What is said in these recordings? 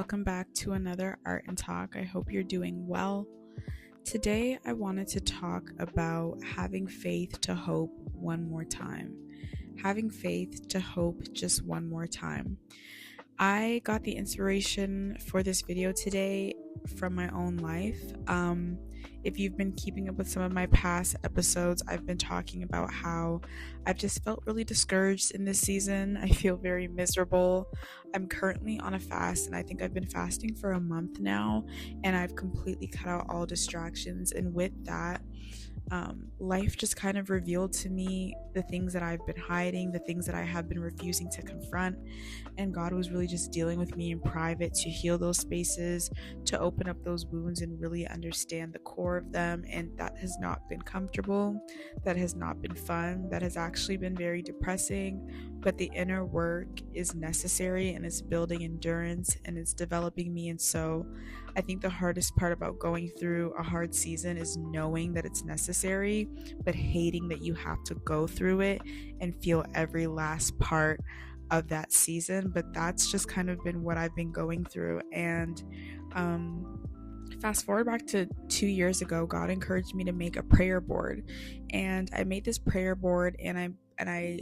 welcome back to another Art and Talk. I hope you're doing well. Today, I wanted to talk about having faith to hope one more time. Having faith to hope just one more time. I got the inspiration for this video today from my own life. If you've been keeping up with some of my past episodes, I've been talking about how I've just felt really discouraged in this season. I feel very miserable. I'm currently on a fast, and I think I've been fasting for a month now, and I've completely cut out all distractions. And with that, life just kind of revealed to me the things that I've been hiding, the things that I have been refusing to confront, and God was really just dealing with me in private to heal those spaces, to open up those wounds and really understand the core of them. And that has not been comfortable, that has not been fun, that has actually been very depressing, but the inner work is necessary, and it's building endurance, and it's developing me. And so I think the hardest part about going through a hard season is knowing that it's necessary, but hating that you have to go through it and feel every last part of that season. But that's just kind of been what I've been going through. And fast forward back to 2 years ago, God encouraged me to make a prayer board, and I made this prayer board, and I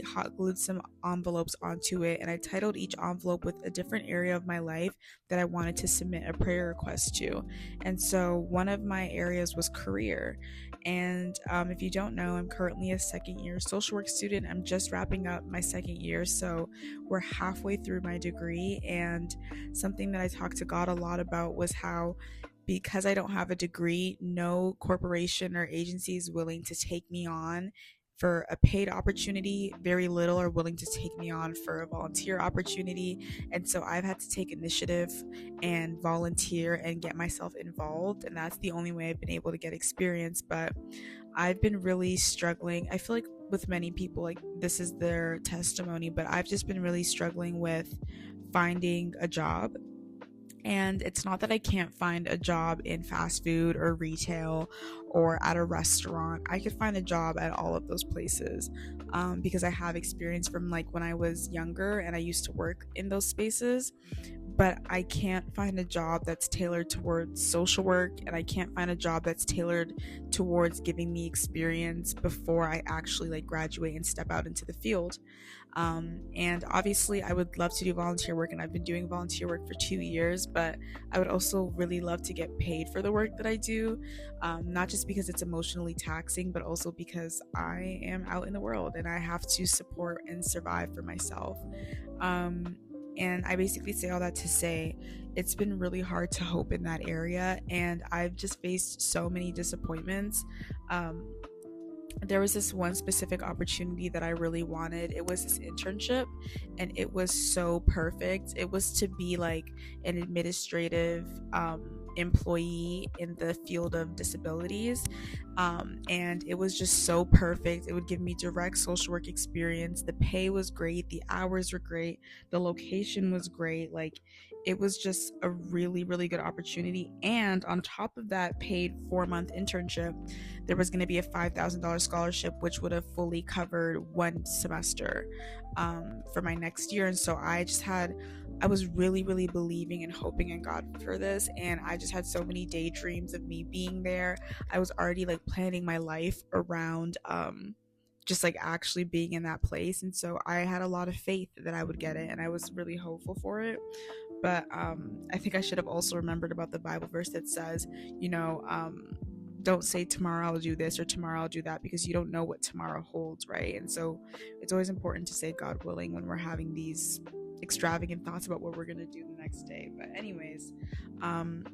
hot glued some envelopes onto it, and I titled each envelope with a different area of my life that I wanted to submit a prayer request to. And so one of my areas was career. And if you don't know, I'm currently a second year social work student. I'm just wrapping up my second year, so we're halfway through my degree. And something that I talked to God a lot about was how, because I don't have a degree, no corporation or agency is willing to take me on for a paid opportunity. Very little are willing to take me on for a volunteer opportunity. And so I've had to take initiative and volunteer and get myself involved. And that's the only way I've been able to get experience. But I've been really struggling. I feel like with many people, like this is their testimony, but I've just been really struggling with finding a job. And it's not that I can't find a job in fast food or retail or at a restaurant. I could find a job at all of those places because I have experience from like when I was younger and I used to work in those spaces. But I can't find a job that's tailored towards social work, and I can't find a job that's tailored towards giving me experience before I actually like graduate and step out into the field. And obviously I would love to do volunteer work, and I've been doing volunteer work for 2 years, but I would also really love to get paid for the work that I do, not just because it's emotionally taxing, but also because I am out in the world and I have to support and survive for myself. And I basically say all that to say it's been really hard to hope in that area, and I've just faced so many disappointments. There was this one specific opportunity that I really wanted. It was this internship, and it was so perfect. It was to be like an administrative employee in the field of disabilities, and it was just so perfect. It would give me direct social work experience. The pay was great, the hours were great, the location was great. Like, it was just a really, really good opportunity. And on top of that paid 4-month internship, there was going to be a $5,000 scholarship, which would have fully covered one semester for my next year. And so I was really, really believing and hoping in God for this. And I just had so many daydreams of me being there. I was already like planning my life around just like actually being in that place. And so I had a lot of faith that I would get it, and I was really hopeful for it. But I think I should have also remembered about the Bible verse that says, don't say tomorrow I'll do this or tomorrow I'll do that, because you don't know what tomorrow holds, right? And so it's always important to say God willing when we're having these extravagant thoughts about what we're going to do the next day. But anyways, long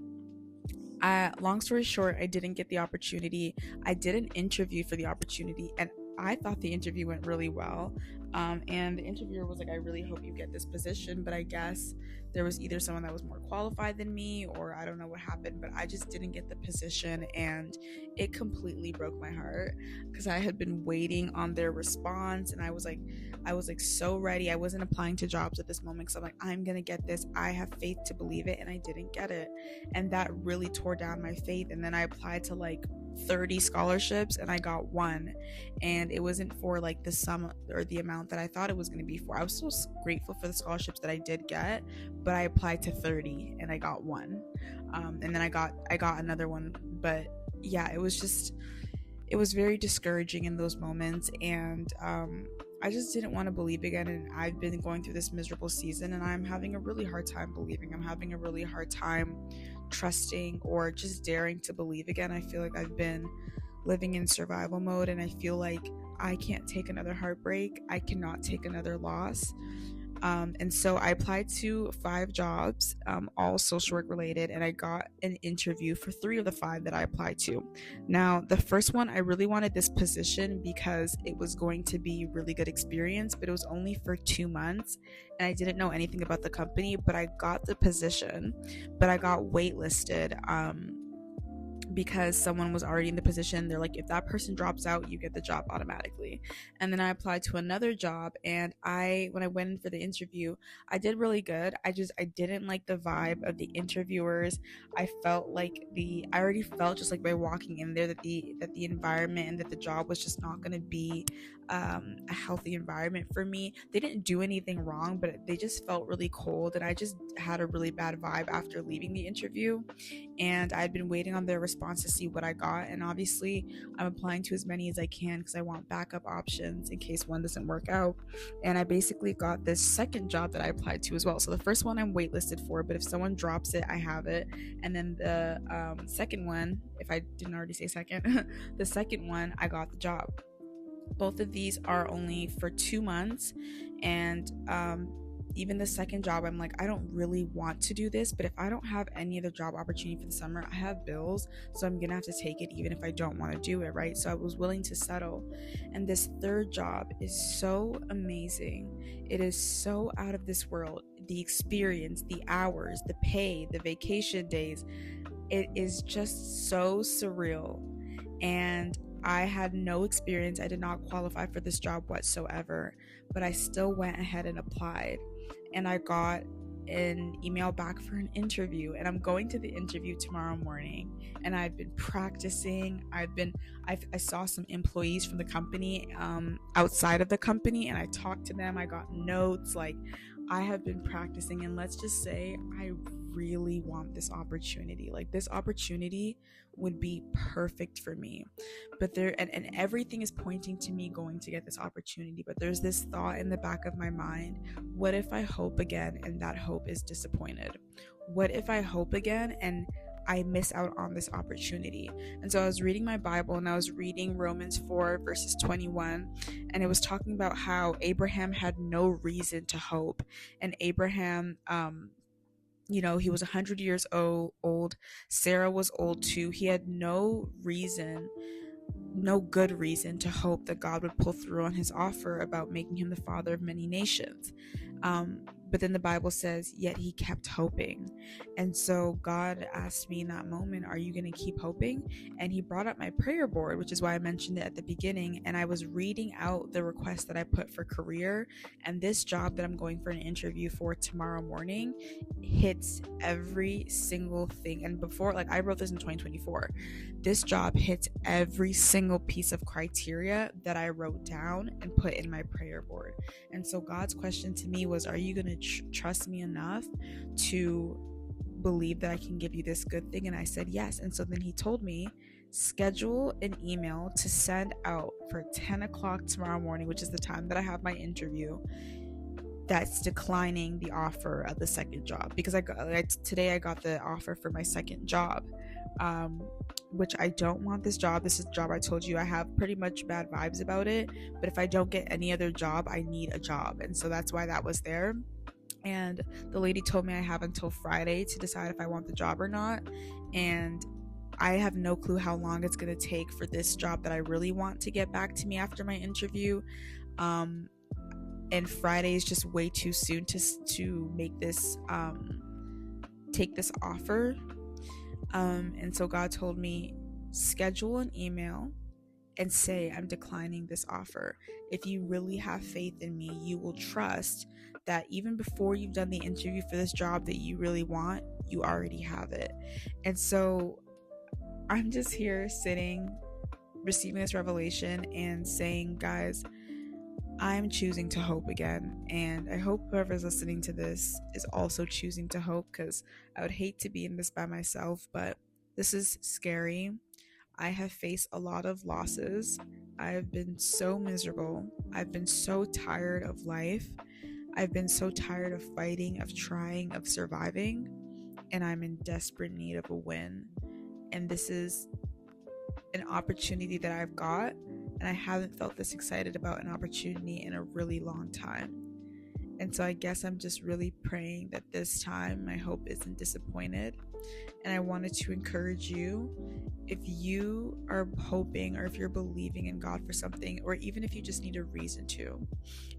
story short, I didn't get the opportunity. I did an interview for the opportunity, and I thought the interview went really well. And the interviewer was like, I really hope you get this position, but I guess there was either someone that was more qualified than me, or I don't know what happened, but I just didn't get the position, and it completely broke my heart because I had been waiting on their response, and I was like so ready. I wasn't applying to jobs at this moment because I'm like, I'm gonna get this, I have faith to believe it, and I didn't get it, and that really tore down my faith. And then I applied to like 30 scholarships and I got one, and it wasn't for like the sum or the amount amount that I thought it was going to be for. I was so grateful for the scholarships that I did get, but I applied to 30 and I got one. And then I got another one. But yeah, it was very discouraging in those moments, and I just didn't want to believe again. And I've been going through this miserable season, and I'm having a really hard time believing. I'm having a really hard time trusting or just daring to believe again. I feel like I've been living in survival mode, and I feel like I can't take another heartbreak. I cannot take another loss. And so I applied to 5 jobs, all social work related, and I got an interview for 3 of the 5 that I applied to. Now, the first one, I really wanted this position because it was going to be really good experience, but it was only for 2 months, and I didn't know anything about the company, but I got the position, but I got waitlisted, because someone was already in the position. They're like, if that person drops out, you get the job automatically. And then I applied to another job, and when I went in for the interview, I did really good. I didn't like the vibe of the interviewers. I already felt just like by walking in there that the environment and that the job was just not going to be a healthy environment for me. They didn't do anything wrong, but they just felt really cold, and I just had a really bad vibe after leaving the interview. And I'd been waiting on their response to see what I got, and obviously I'm applying to as many as I can because I want backup options in case one doesn't work out. And I basically got this second job that I applied to as well. So the first one I'm waitlisted for, but if someone drops it, I have it. And then the second one, if I didn't already say second, the second one, I got the job. Both of these are only for 2 months, and even the second job, I'm like, I don't really want to do this, but if I don't have any other job opportunity for the summer, I have bills, so I'm gonna have to take it even if I don't want to do it, right? So I was willing to settle. And this third job is so amazing. It is so out of this world. The experience, the hours, the pay, the vacation days, it is just so surreal. And I had no experience. I did not qualify for this job whatsoever, but I still went ahead and applied. And I got an email back for an interview, and I'm going to the interview tomorrow morning. And I've been practicing. I saw some employees from the company outside of the company, and I talked to them. I got notes. Like, I have been practicing, and let's just say I really want this opportunity. Like, this opportunity would be perfect for me, but and everything is pointing to me going to get this opportunity. But there's this thought in the back of my mind: what if I hope again and that hope is disappointed? What if I hope again and I miss out on this opportunity? And so I was reading my Bible, and I was reading Romans 4 verses 21, and it was talking about how Abraham had no reason to hope. And Abraham, he was 100 years old. Sarah was old too. He had no good reason to hope that God would pull through on his offer about making him the father of many nations. But then the Bible says, yet he kept hoping. And so God asked me in that moment, are you going to keep hoping? And he brought up my prayer board, which is why I mentioned it at the beginning. And I was reading out the request that I put for career. And this job that I'm going for an interview for tomorrow morning hits every single thing. And before, like, I wrote this in 2024. This job hits every single piece of criteria that I wrote down and put in my prayer board. And so God's question to me was, are you going to trust me enough to believe that I can give you this good thing? And I said yes. And so then he told me, schedule an email to send out for 10 o'clock tomorrow morning, which is the time that I have my interview, that's declining the offer of the second job. Because today I got the offer for my second job, which I don't want this job. This is the job I told you I have pretty much bad vibes about it. But if I don't get any other job, I need a job. And so that's why that was there. And the lady told me I have until Friday to decide if I want the job or not. And I have no clue how long it's going to take for this job that I really want to get back to me after my interview. And Friday is just way too soon to make this, take this offer. And so God told me, schedule an email and say, I'm declining this offer. If you really have faith in me, you will trust that even before you've done the interview for this job that you really want, you already have it. And so I'm just here sitting, receiving this revelation and saying, guys, I'm choosing to hope again, and I hope whoever's listening to this is also choosing to hope, because I would hate to be in this by myself, but this is scary. I have faced a lot of losses. I've been so miserable. I've been so tired of life. I've been so tired of fighting, of trying, of surviving, and I'm in desperate need of a win. And this is an opportunity that I've got, and I haven't felt this excited about an opportunity in a really long time. And so I guess I'm just really praying that this time my hope isn't disappointed. And I wanted to encourage you, if you are hoping or if you're believing in God for something, or even if you just need a reason to.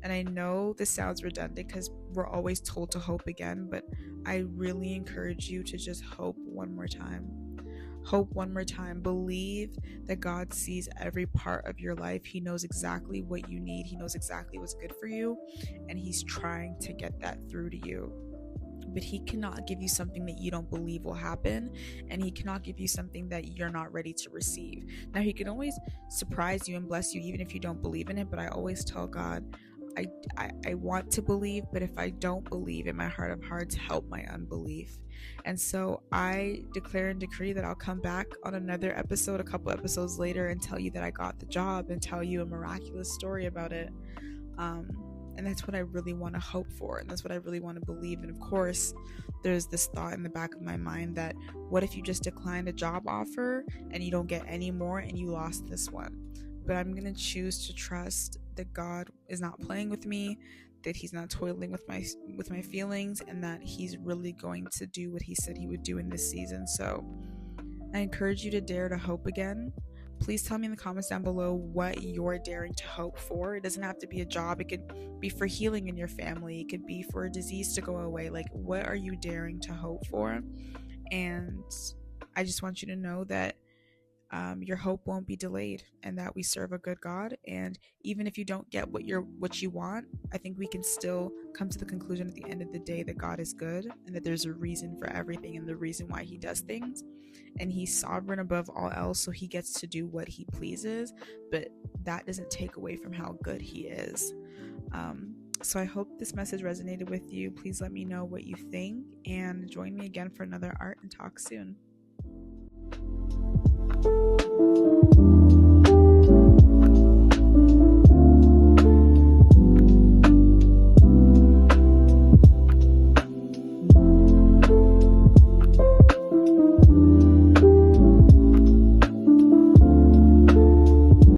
And I know this sounds redundant because we're always told to hope again, but I really encourage you to just hope one more time. Hope one more time. Believe that God sees every part of your life. He knows exactly what you need. He knows exactly what's good for you, and He's trying to get that through to you. But He cannot give you something that you don't believe will happen, and He cannot give you something that you're not ready to receive. Now, He can always surprise you and bless you even if you don't believe in it, but I always tell God, I want to believe, but if I don't believe, in my heart of hearts, help my unbelief. And so I declare and decree that I'll come back on another episode a couple episodes later and tell you that I got the job and tell you a miraculous story about it. And that's what I really want to hope for, and that's what I really want to believe. And of course, there's this thought in the back of my mind that what if you just declined a job offer and you don't get any more and you lost this one? But I'm going to choose to trust that God is not playing with me, that He's not toiling with my feelings, and that He's really going to do what He said He would do in this season. So I encourage you to dare to hope again. Please tell me in the comments down below what you're daring to hope for. It doesn't have to be a job. It could be for healing in your family. It could be for a disease to go away. Like, what are you daring to hope for? And I just want you to know that your hope won't be delayed, and that we serve a good God. And even if you don't get what you want, I think we can still come to the conclusion at the end of the day that God is good, and that there's a reason for everything, and the reason why He does things, and He's sovereign above all else, so He gets to do what He pleases, but that doesn't take away from how good He is. So I hope this message resonated with you. Please let me know what you think, and join me again for another Art and Talk soon.